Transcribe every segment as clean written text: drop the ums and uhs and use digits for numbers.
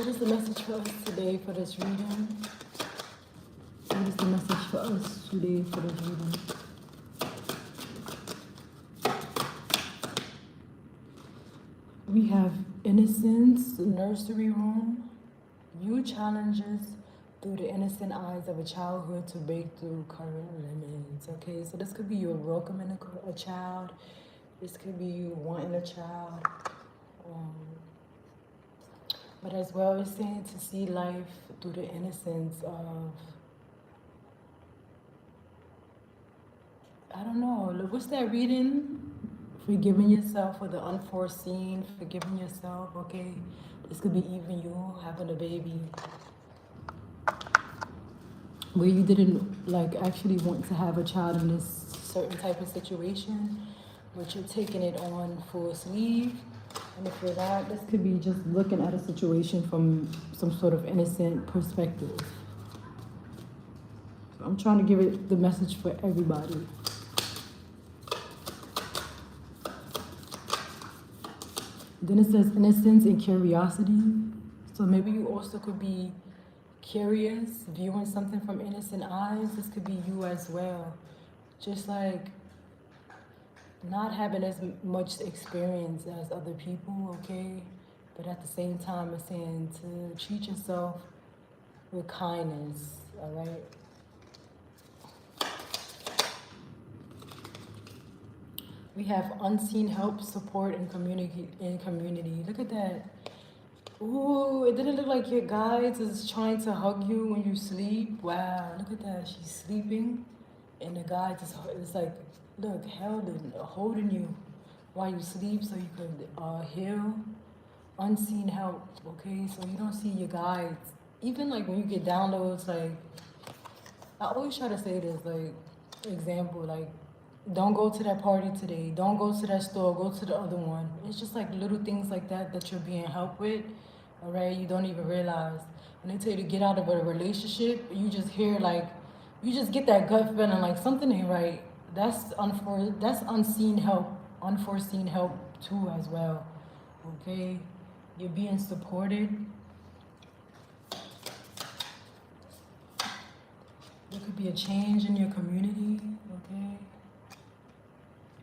What is the message for us today for this reading? What is the message for us today for this reading? We have innocence, nursery room, new challenges through the innocent eyes of a childhood to break through current limits. Okay, so this could be you welcoming a child. This could be you wanting a child. But as well as saying to see life through the innocence of, I don't know, look, what's that reading? Forgiving yourself for the unforeseen, forgiving yourself, okay? This could be even you having a baby where you didn't like actually want to have a child in this certain type of situation, but you're taking it on full sleeve. And if you're not, this could be just looking at a situation from some sort of innocent perspective. So I'm trying to give it the message for everybody. Then it says innocence and curiosity. So maybe you also could be curious, viewing something from innocent eyes. This could be you as well. Just like not having as much experience as other people, okay? But at the same time, it's saying to treat yourself with kindness, all right? We have unseen help, support, and community. Look at that. Ooh, it didn't look like your guides is trying to hug you when you sleep. Wow, look at that. She's sleeping, and the guides is like, look, holding you while you sleep so you could heal. Unseen help, okay? So you don't see your guides. Even like when you get downloads, like, I always try to say this, like, example, like, don't go to that party today. Don't go to that store. Go to the other one. It's just like little things like that that you're being helped with, all right? You don't even realize. When they tell you to get out of a relationship, you just hear like, you just get that gut feeling like something ain't right. That's unseen help, unforeseen help too as well, okay? You're being supported. There could be a change in your community, okay?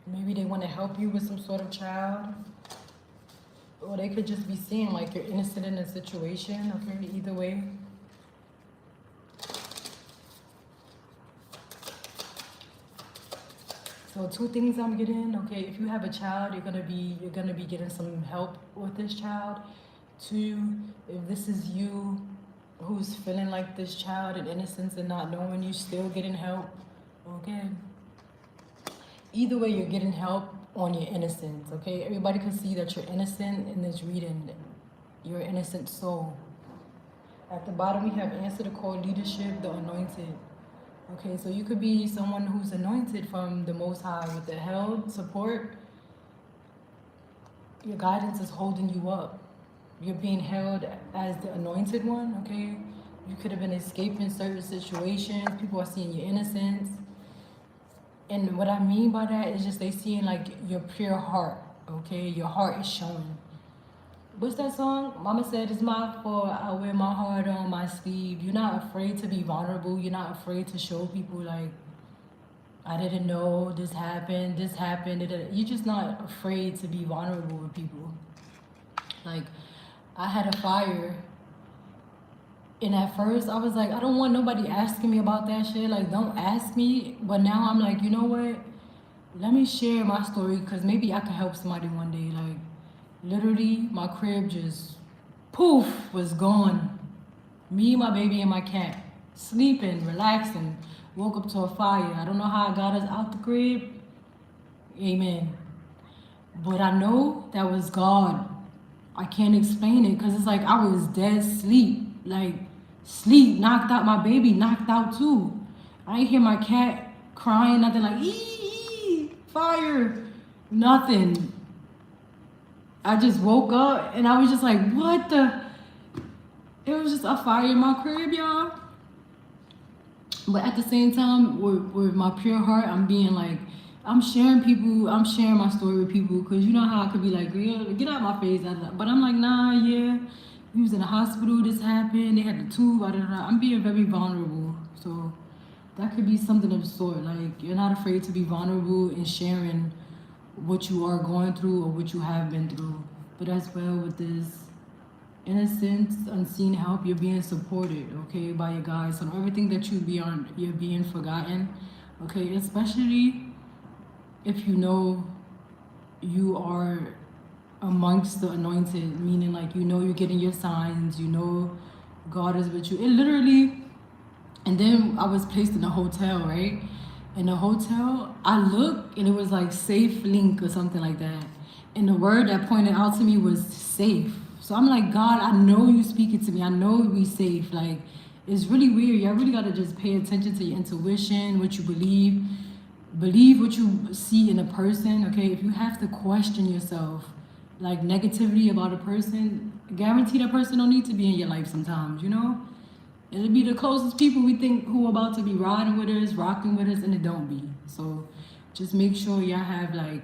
Maybe they want to help you with some sort of child. Or they could just be seeing like you're innocent in a situation, okay? Either way. So two things I'm getting, okay? If you have a child, you're gonna be getting some help with this child. Two, if this is you who's feeling like this child in innocence and not knowing, you still getting help, okay? Either way, you're getting help on your innocence, okay? Everybody can see that you're innocent in this reading. You're an innocent soul. At the bottom, we have answer the call, leadership, the anointed. Okay, so you could be someone who's anointed from the Most High with the held support. Your guidance is holding you up. You're being held as the anointed one, okay? You could have been escaping certain situations. People are seeing your innocence. And what I mean by that is just they seeing like your pure heart, okay? Your heart is showing. What's that song? Mama said, it's my fault, I wear my heart on my sleeve. You're not afraid to be vulnerable. You're not afraid to show people like, I didn't know this happened. You're just not afraid to be vulnerable with people. Like, I had a fire. And at first, I was like, I don't want nobody asking me about that shit. Like, don't ask me. But now I'm like, you know what? Let me share my story because maybe I can help somebody one day. Like, literally, my crib just, poof, was gone. Me, my baby, and my cat. Sleeping, relaxing. Woke up to a fire. I don't know how I got us out the crib. Amen. But I know that was God. I can't explain it because it's like I was dead sleep. Like, sleep, knocked out. My baby knocked out too. I ain't hear my cat crying, nothing like, ee, fire, nothing. I just woke up and I was just like, what the? It was just a fire in my crib, y'all. But at the same time, with my pure heart, I'm being like, I'm sharing my story with people because you know how I could be like, get out of my face. But I'm like, nah, yeah. We was in the hospital, this happened, they had the tube, I'm being very vulnerable. So that could be something of the sort. Like, you're not afraid to be vulnerable and sharing what you are going through or what you have been through. But as well with this innocence, unseen help, you're being supported, okay, by your guys. So everything that you're being forgotten, okay, especially if you know you are amongst the anointed, meaning like you know you're getting your signs, you know God is with you. It literally, and then I was placed in a hotel, right? In the hotel, I looked and it was like safe link or something like that. And the word that pointed out to me was safe. So I'm like, God, I know you speaking to me. I know we safe. Like, it's really weird. Y'all really gotta just pay attention to your intuition, what you believe. Believe what you see in a person, okay? If you have to question yourself, like negativity about a person, guarantee that person don't need to be in your life sometimes, you know? It'll be the closest people we think who are about to be riding with us, rocking with us, and it don't be. So just make sure y'all have like,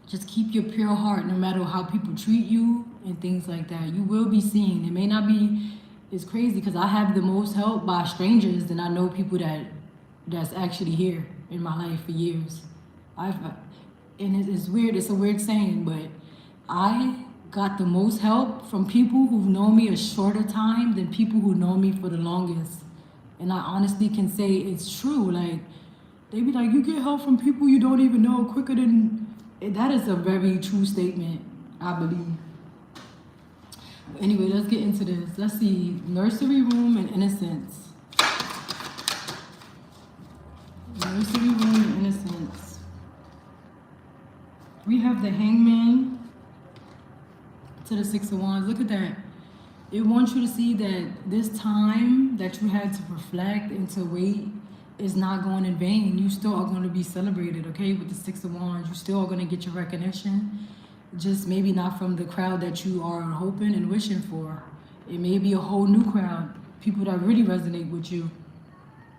just keep your pure heart no matter how people treat you and things like that. You will be seen. It may not be, it's crazy because I have the most help by strangers than I know people that's actually here in my life for years. And it's weird, it's a weird saying, but I got the most help from people who've known me a shorter time than people who know me for the longest. And I honestly can say it's true. Like, they be like, you get help from people you don't even know quicker than, that is a very true statement, I believe. Anyway, let's get into this. Let's see, nursery room and innocence. Nursery room and innocence. We have the hangman to the 6 of Wands. Look at that. It wants you to see that this time that you had to reflect and to wait is not going in vain. You still are going to be celebrated, okay? With the 6 of Wands, you still are going to get your recognition. Just maybe not from the crowd that you are hoping and wishing for. It may be a whole new crowd. People that really resonate with you.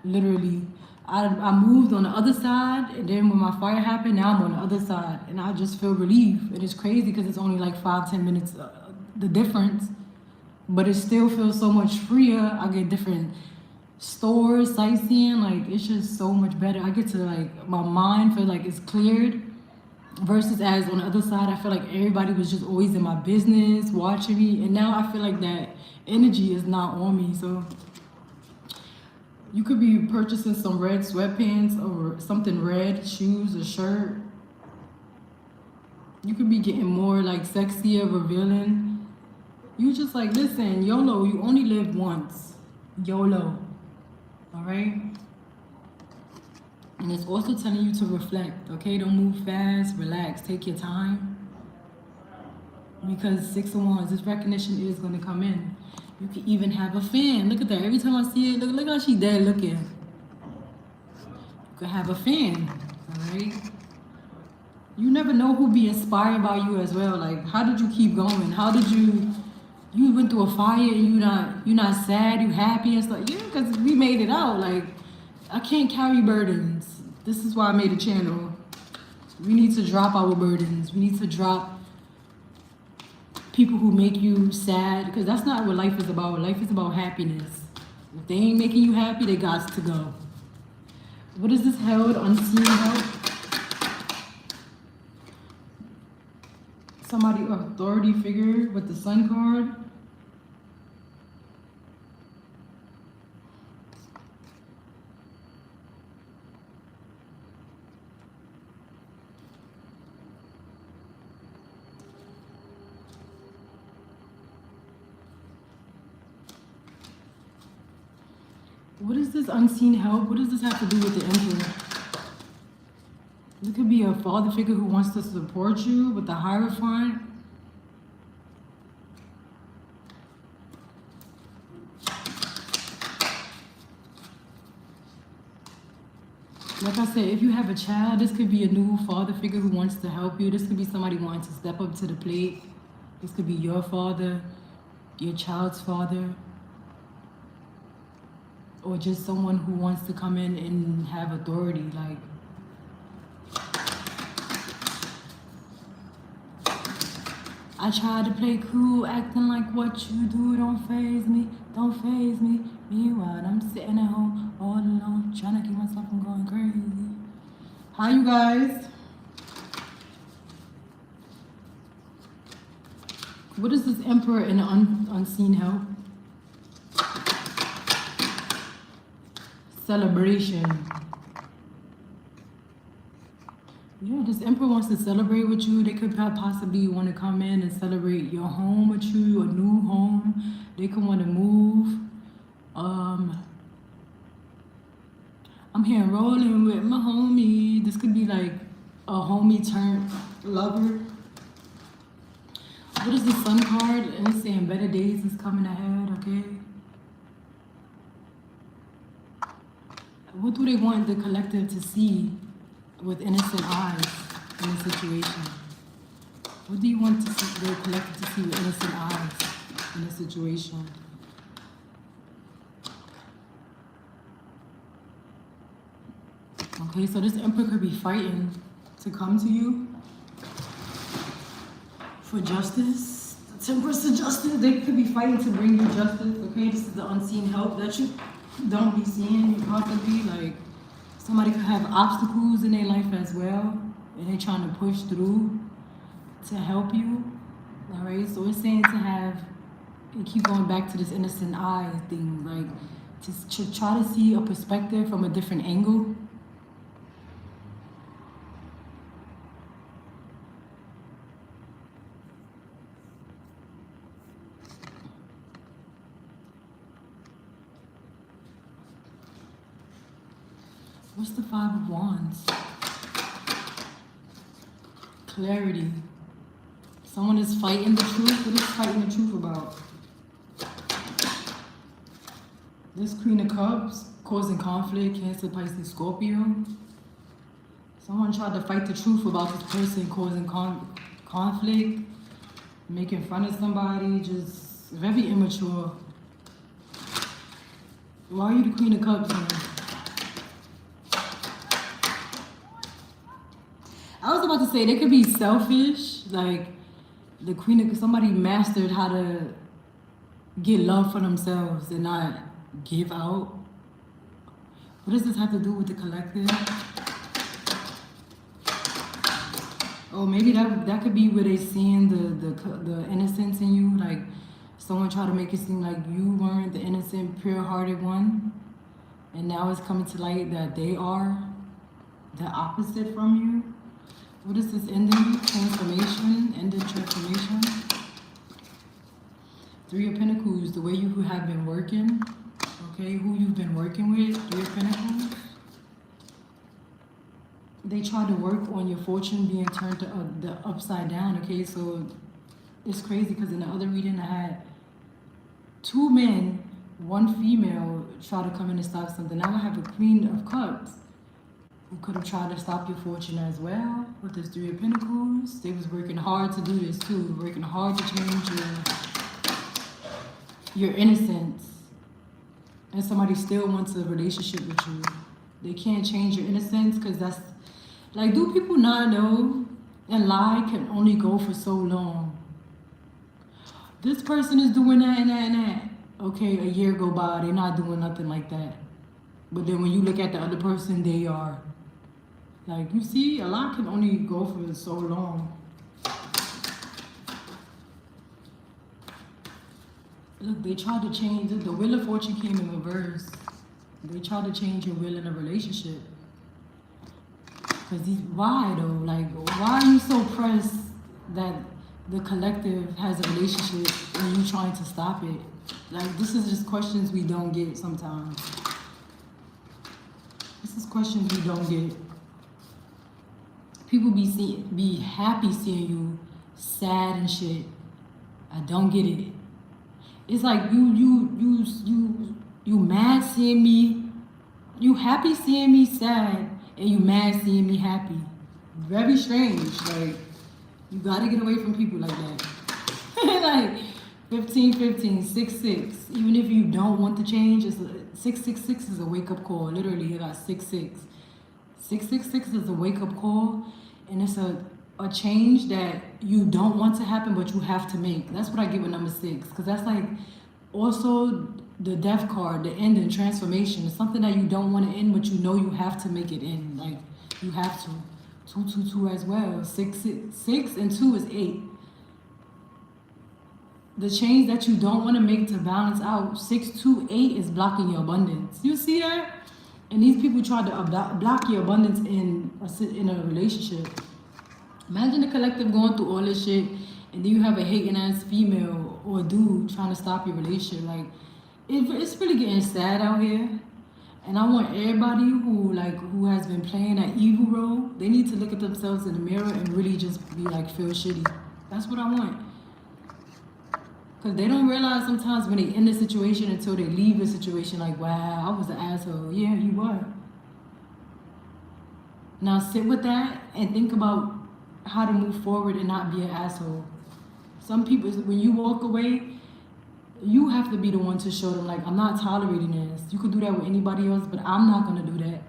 Literally. I moved on the other side, and then when my fire happened, now I'm on the other side, and I just feel relief. And it's crazy because it's only like 5-10 minutes, the difference, but it still feels so much freer. I get different stores, sightseeing, like it's just so much better. I get to like, my mind feel like it's cleared, versus as on the other side, I feel like everybody was just always in my business, watching me, and now I feel like that energy is not on me, so. You could be purchasing some red sweatpants or something red, shoes, a shirt. You could be getting more like sexier, revealing. You just like, listen, YOLO, you only live once. YOLO, all right? And it's also telling you to reflect, okay? Don't move fast, relax, take your time. Because 6 of Wands, this recognition is gonna come in. You can even have a fan. Look at that. Every time I see it, look how she dead looking. You could have a fan, all right? You never know who be inspired by you as well. Like, how did you keep going? How did you went through a fire and you're not sad, you happy and stuff? Yeah, because we made it out. Like, I can't carry burdens. This is why I made a channel. We need to drop our burdens. We need to drop people who make you sad, because that's not what life is about. Life is about happiness. If they ain't making you happy, they got to go. What is this held, unseen help? Somebody, authority figure with the Sun card. What is this unseen help? What does this have to do with the Emperor? It could be a father figure who wants to support you with the Hierophant. Like I said, if you have a child, this could be a new father figure who wants to help you. This could be somebody wanting to step up to the plate. This could be your father, your child's father, or just someone who wants to come in and have authority. Like, I tried to play cool, acting like what you do don't faze me, don't faze me. Meanwhile, I'm sitting at home all alone, trying to keep myself from going crazy. Hi, you guys. What is this Emperor in unseen help? Celebration. Yeah, this Emperor wants to celebrate with you. They could possibly want to come in and celebrate your home with you, a new home. They could want to move. I'm here rolling with my homie. This could be like a homie turned lover. What is the Sun card? And it's saying better days is coming ahead, okay? What do they want the collective to see with innocent eyes in this situation? What do you want to see, the collective to see with innocent eyes in this situation? Okay, so this Emperor could be fighting to come to you for justice. The Temperance to justice. They could be fighting to bring you justice. Okay, this is the unseen help that you don't be seeing. You possibly like somebody could have obstacles in their life as well, and they're trying to push through to help you. All right, so it's saying to have and keep going back to this innocent eye thing, like to try to see a perspective from a different angle. What's the Five of Wands? Clarity. Someone is fighting the truth. What is fighting the truth about? This Queen of Cups, causing conflict, Cancer, Pisces, Scorpio. Someone tried to fight the truth about this person causing conflict, making fun of somebody, just very immature. Why are you the Queen of Cups, man? I was about to say they could be selfish, like the Queen of somebody mastered how to get love for themselves and not give out. What does this have to do with the collective? Oh, maybe that could be where they seeing the innocence in you, like someone tried to make it seem like you weren't the innocent, pure-hearted one, and now it's coming to light that they are the opposite from you. What is this ending? Transformation, ending transformation. Three of Pentacles, the way you have been working, okay, who you've been working with, Three of Pentacles. They tried to work on your fortune being turned to the upside down, okay, so it's crazy because in the other reading I had 2 men, 1 female try to come in and stop something. Now I have a Queen of Cups who could have tried to stop your fortune as well with this Three of Pentacles. They was working hard to do this too, working hard to change your innocence. And somebody still wants a relationship with you. They can't change your innocence because that's, like, do people not know that lie can only go for so long? This person is doing that and that and that. Okay, a year go by, they're not doing nothing like that. But then when you look at the other person, they are. Like, you see, a lot can only go for so long. Look, they tried to change, the Wheel of Fortune came in reverse. They tried to change your will in a relationship. Because why though? Like, why are you so pressed that the collective has a relationship and you trying to stop it? Like, this is just questions we don't get sometimes. This is questions we don't get. People be happy seeing you sad and shit. I don't get it. It's like you mad seeing me. You happy seeing me sad, and you mad seeing me happy. Very strange. Like, you gotta get away from people like that. Like 15, 6, 6. Even if you don't want to change, it's 666 is a wake up call. Literally, you got 6, 6. 666 is a wake up call, and it's a a change that you don't want to happen, but you have to make. That's what I get with number 6, because that's like also the death card, the end and transformation. It's something that you don't want to end, but you know you have to make it end. Like you have to. 222 as well. 6 and 2 is 8. The change that you don't want to make to balance out 6 to 8 is blocking your abundance. You see that? And these people try to block your abundance in a relationship. Imagine the collective going through all this shit, and then you have a hating ass female or a dude trying to stop your relationship. Like, it's really getting sad out here. And I want everybody who has been playing that evil role, they need to look at themselves in the mirror and really just be like, feel shitty. That's what I want. Because they don't realize sometimes when they end the situation until they leave the situation, like, wow, I was an asshole. Yeah, you were. Now sit with that and think about how to move forward and not be an asshole. Some people, when you walk away, you have to be the one to show them, like, I'm not tolerating this. You could do that with anybody else, but I'm not going to do that.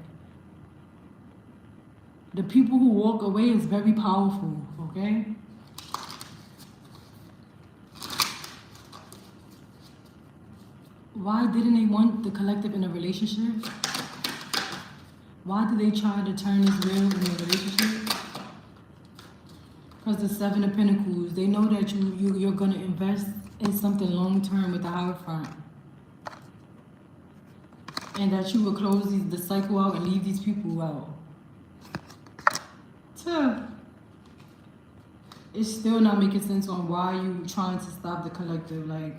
The people who walk away is very powerful, okay? Why didn't they want the collective in a relationship? Why did they try to turn this real in a relationship? Because the 7 of Pentacles, they know that you're going to invest in something long-term with the Hierophant. And that you will close the cycle out and leave these people out. It's still not making sense on why you trying to stop the collective. Like,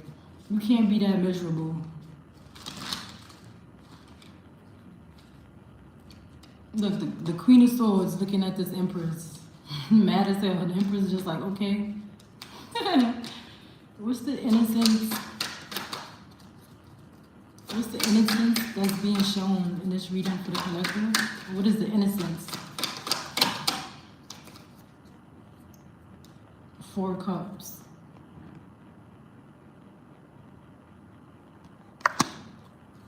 you can't be that miserable. Look, the Queen of Swords looking at this Empress. Mad as hell. The Empress is just like, okay. What's the innocence? What's the innocence that's being shown in this reading for the collective? What is the innocence? 4 Cups.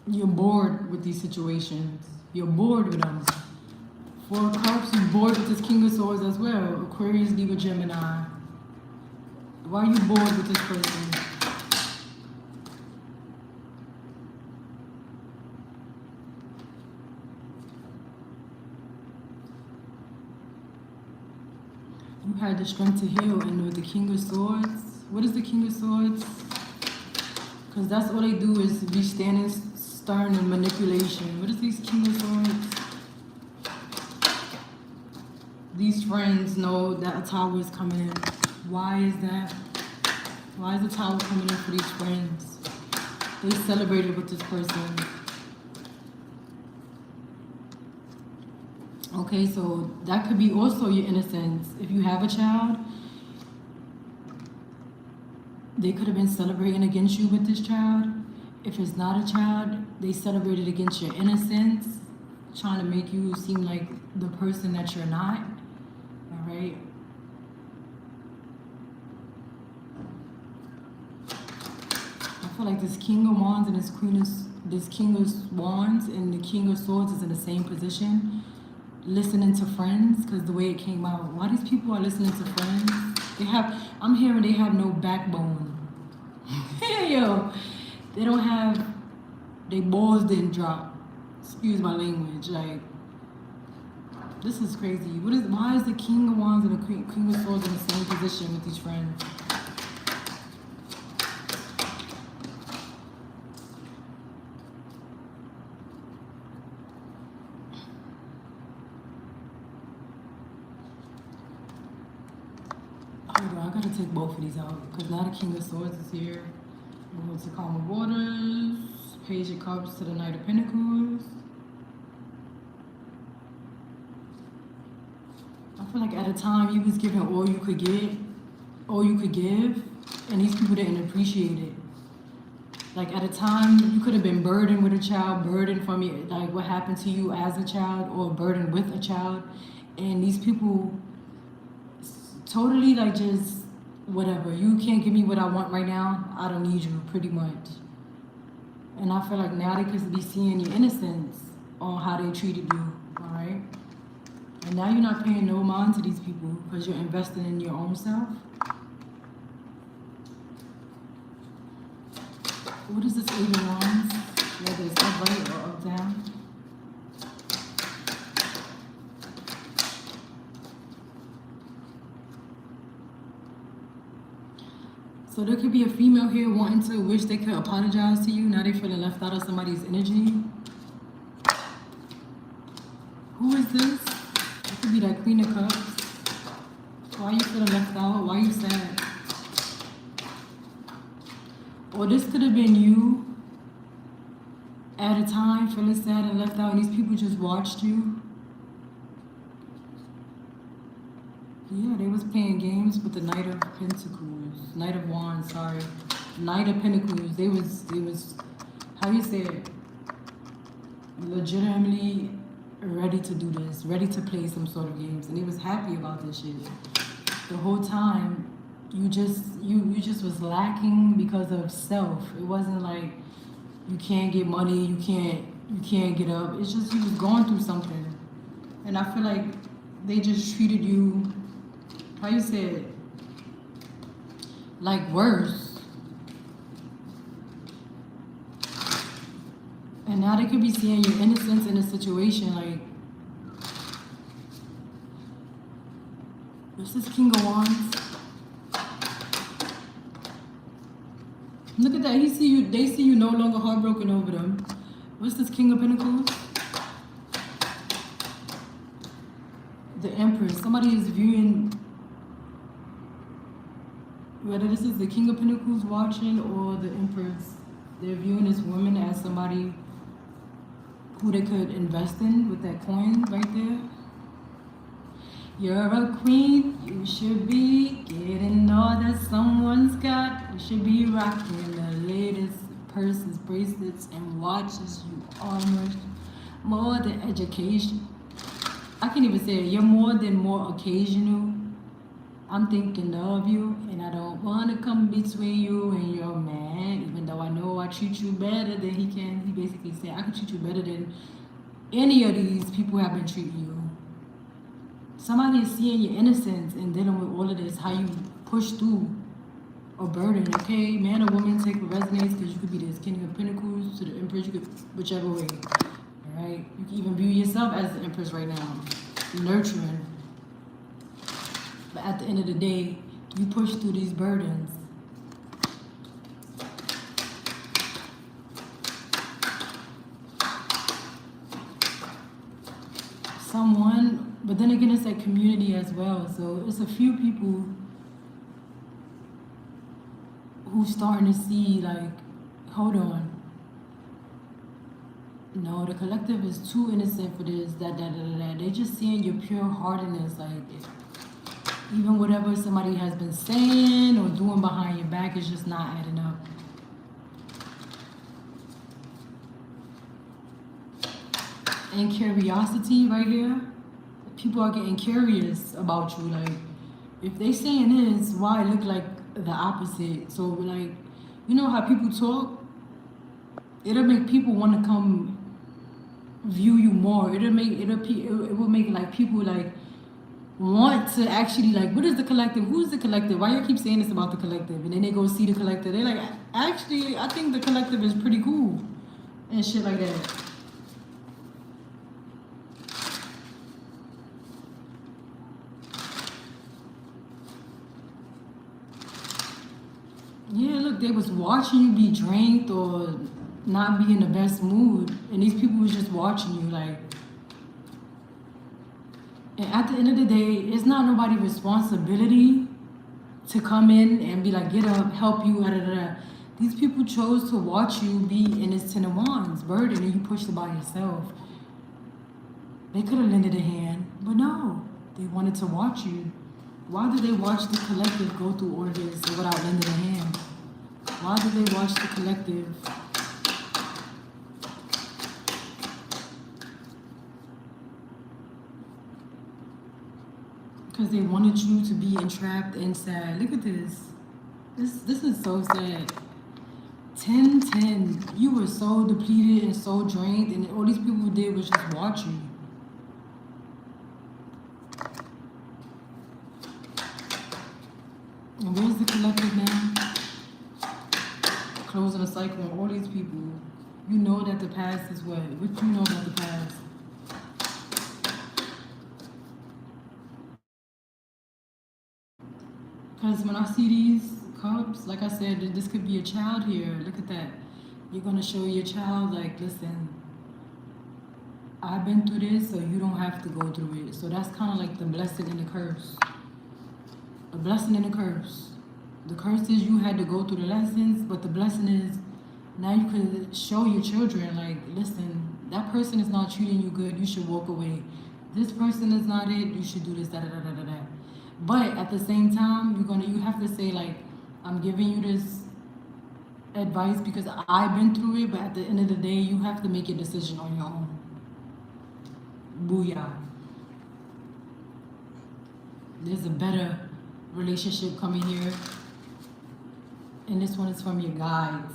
You're bored with these situations. You're bored with them. 4 Cups, you're bored with this King of Swords as well. Aquarius, Libra, Gemini. Why are you bored with this person? You had the strength to heal, and with the King of Swords, what is the King of Swords? Because that's all they do is be standing stern and manipulation. What is these King of Swords? These friends know that a tower is coming in. Why is that? Why is the tower coming in for these friends? They celebrated with this person. Okay, so that could be also your innocence. If you have a child, they could have been celebrating against you with this child. If it's not a child, they celebrated against your innocence, trying to make you seem like the person that you're not. All right. I feel like this King of Wands and this King of Wands and the King of Swords is in the same position, listening to friends, because the way it came out. Why these people are listening to friends? I'm hearing they have no backbone. Yo, they don't have, they balls didn't drop. Excuse my language. Like, this is crazy. Why is the King of Wands and the Queen of Swords in the same position with these friends? Hold on, I gotta take both of these out because now the King of Swords is here. We're going to Calm of Waters, Page of Cups to the Knight of Pentacles. I feel like at a time you was giving all you could get, all you could give, and these people didn't appreciate it. Like at a time you could have been burdened with a child, burdened from your, like what happened to you as a child, or burdened with a child, and these people totally like just whatever. You can't give me what I want right now. I don't need you, pretty much. And I feel like now they could be seeing your innocence on how they treated you. All right. And now you're not paying no mind to these people because you're investing in your own self. What is this Eight of Wands? Whether it's upright or up down. So there could be a female here wanting to wish they could apologize to you. Now they feeling left out of somebody's energy. Who is this? It could be that Queen of Cups. Why are you feeling left out? Why are you sad? Or this could have been you at a time feeling sad and left out, and these people just watched you. Yeah, they was playing games with the Knight of Pentacles, Knight of Wands, sorry. Knight of Pentacles, they was, how you say it, legitimately ready to do this, ready to play some sort of games, and they was happy about this shit. The whole time, you just was lacking because of self. It wasn't like you can't get money, you can't get up. It's just you was going through something. And I feel like they just treated you, how you say it, like worse. And now they could be seeing your innocence in a situation like, what's this King of Wands? Look at that, they see you no longer heartbroken over them. What's this King of Pentacles? The Empress, somebody is viewing, whether this is the King of Pentacles watching or the Empress, they're viewing this woman as somebody who they could invest in with that coin right there. You're a queen, you should be getting all that someone's got. You should be rocking the latest purses, bracelets, and watches. You are more than education. I can't even say it. You're more than more occasional. I'm thinking of you, and I don't want to come between you and your man, even though I know I treat you better than he can. He basically said, I can treat you better than any of these people have been treating you. Somebody is seeing your innocence and dealing with all of this, how you push through a burden, okay? Man or woman, take what resonates, because you could be this King of Pentacles to the Empress, you could, whichever way, all right? You can even view yourself as the Empress right now, nurturing. But at the end of the day, you push through these burdens. Someone, but then again, it's a community as well. So it's a few people who's starting to see like, hold on. No, the collective is too innocent for this, that. They just seeing your pure heartedness, like, even whatever somebody has been saying or doing behind your back is just not adding up. And curiosity right here. People are getting curious about you. Like, if they saying this, why it look like the opposite? So like, you know how people talk? It'll make people want to come view you more. It will make like people like want to actually like, what is the collective? Who's the collective? Why you keep saying this about the collective? And then they go see the collective. They're like, actually, I think the collective is pretty cool and shit like that. Yeah, look, they was watching you be drained or not be in the best mood, and these people was just watching you like. And at the end of the day, it's not nobody's responsibility to come in and be like, get up, help you, These people chose to watch you be in this Ten of Wands burden, and you pushed it by yourself. They could have lended a hand, but no, they wanted to watch you. Why did they watch the collective go through all this without lending a hand? Why did they watch the collective? Because they wanted you to be entrapped and sad. Look at this. This is so sad. 10-10. You were so depleted and so drained, and all these people did was just watch you. And where's the collective now? Closing a cycle on all these people. You know that the past is what? What you know about the past? Because when I see these cups, like I said, this could be a child here. Look at that. You're going to show your child, like, listen, I've been through this, so you don't have to go through it. So that's kind of like the blessing and the curse. A blessing and a curse. The curse is you had to go through the lessons, but the blessing is now you can show your children, like, listen, that person is not treating you good, you should walk away. This person is not it, you should do this, da da da da da da. But at the same time, you have to say, like, I'm giving you this advice because I've been through it, but at the end of the day, you have to make a decision on your own. Booyah. There's a better relationship coming here. And this one is from your guides.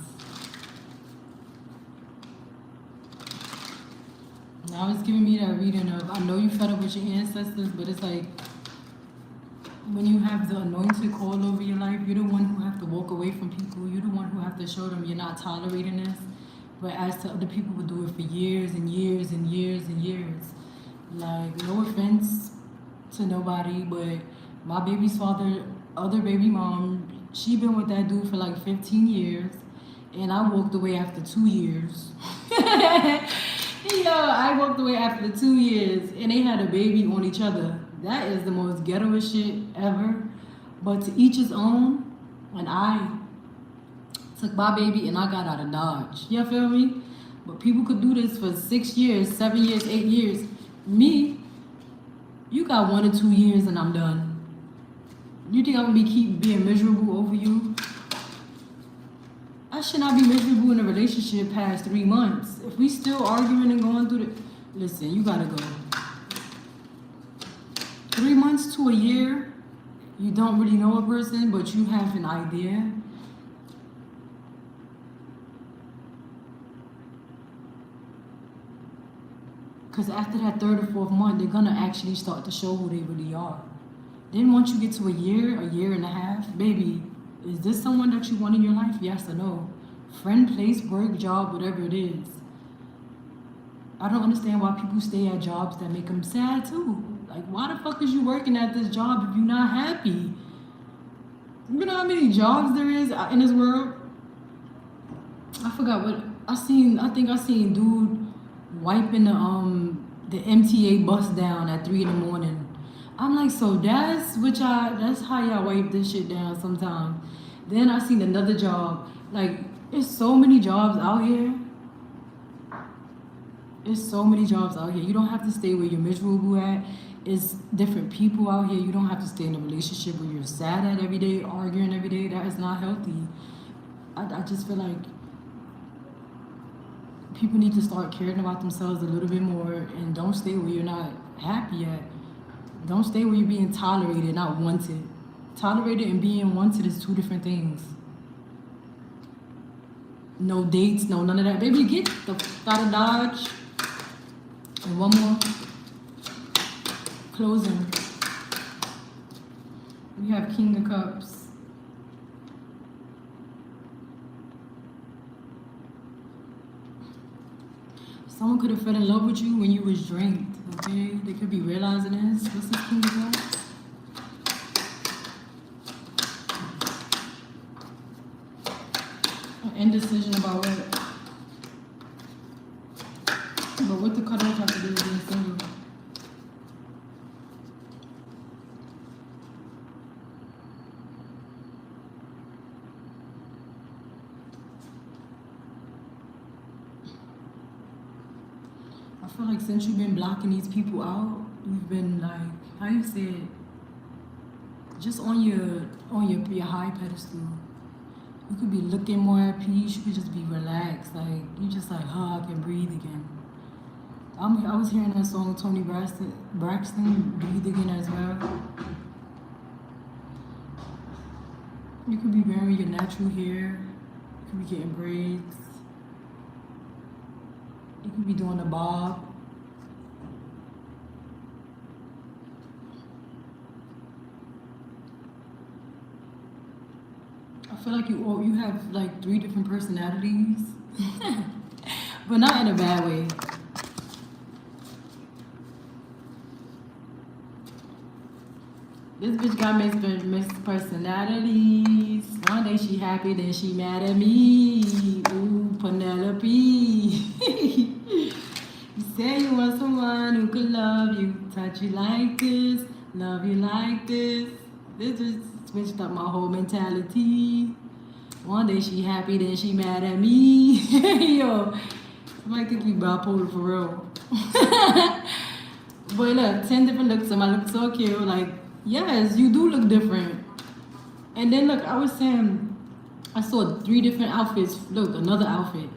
Now it's giving me that reading of, I know you fed up with your ancestors, but it's like, when you have the anointed call over your life, you're the one who have to walk away from people. You're the one who have to show them you're not tolerating this. But as to other people would do it for years and years and years and years. Like, no offense to nobody, but my baby's father, other baby mom, she been with that dude for like 15 years. And I walked away after 2 years. Yo, I walked away after 2 years. And they had a baby on each other. That is the most ghettoest shit ever. But to each his own. And I took my baby and I got out of Dodge. You feel me? But people could do this for 6 years, 7 years, 8 years. Me, you got 1 or 2 years and I'm done. You think I'm gonna keep being miserable over you? I should not be miserable in a relationship past 3 months. If we still arguing and going through the, listen, you gotta go. 3 months to a year, you don't really know a person, but you have an idea. Because after that 3rd or 4th month, they're gonna actually start to show who they really are. Then once you get to a year and a half, baby, is this someone that you want in your life? Yes or no? Friend, place, work, job, whatever it is. I don't understand why people stay at jobs that make them sad too. Like, why the fuck is you working at this job if you're not happy? You know how many jobs there is in this world? I forgot what I seen. I think I seen dude wiping the MTA bus down at 3 in the morning. I'm like, so that's how y'all wipe this shit down sometimes. Then I seen another job. Like, there's so many jobs out here. There's so many jobs out here. You don't have to stay where you're miserable at. It's different people out here. You don't have to stay in a relationship where you're sad at every day, arguing every day. That is not healthy. I just feel like people need to start caring about themselves a little bit more and don't stay where you're not happy at. Don't stay where you're being tolerated, not wanted. Tolerated and being wanted is 2 different things. No dates, no none of that. Baby, get the fuck out of Dodge. And one more. Closing. We have King of Cups. Someone could have fell in love with you when you was drained, okay? They could be realizing this. What's this King of Cups? An indecision about what? But what the cutoff have to do with being single? I feel like since you've been blocking these people out, you've been like, how you say it, just on your high pedestal. You could be looking more at peace. You could just be relaxed. Like, you just like, I can breathe again. I was hearing that song, Tony Braxton, Breathe Again as well. You could be wearing your natural hair. You could be getting braids. You could be doing a bob. I feel like you have like 3 different personalities, but not in a bad way. This bitch got mixed personalities. One day she happy, then she mad at me. Ooh, Penelope. You say you want someone who could love you, touch you like this, love you like this. This just switched up my whole mentality. One day she happy, then she mad at me. Yo, somebody think you bipolar for real. But look, 10 different looks, and I look so cute. Like, yes, you do look different. And then look, I was saying, I saw 3 different outfits. Look, another outfit.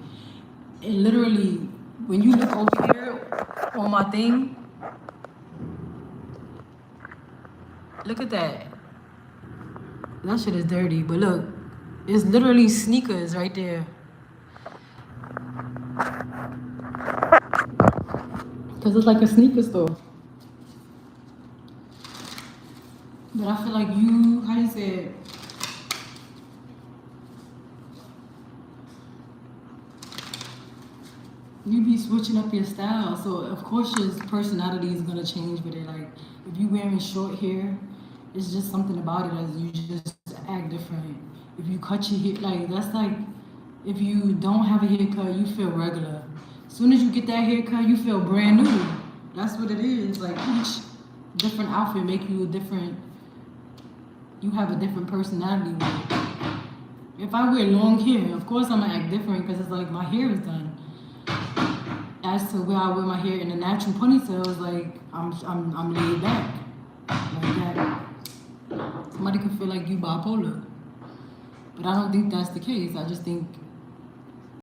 And literally, when you look over here on my thing, look at that. That shit is dirty, but look, it's literally sneakers right there. Cause it's like a sneaker store. But I feel like you, how you say it? You be switching up your style, so of course your personality is gonna change with it. Like if you wearing short hair, it's just something about it as you just act different. If you cut your hair, like that's like if you don't have a haircut, you feel regular. As soon as you get that haircut, you feel brand new. That's what it is. Like each different outfit make you a different. You have a different personality with it. If I wear long hair, of course I'm gonna act different because it's like my hair is done. As to where I wear my hair in a natural ponytail, is like I'm laid back like that. Somebody could feel like you bipolar, but I don't think that's the case. I just think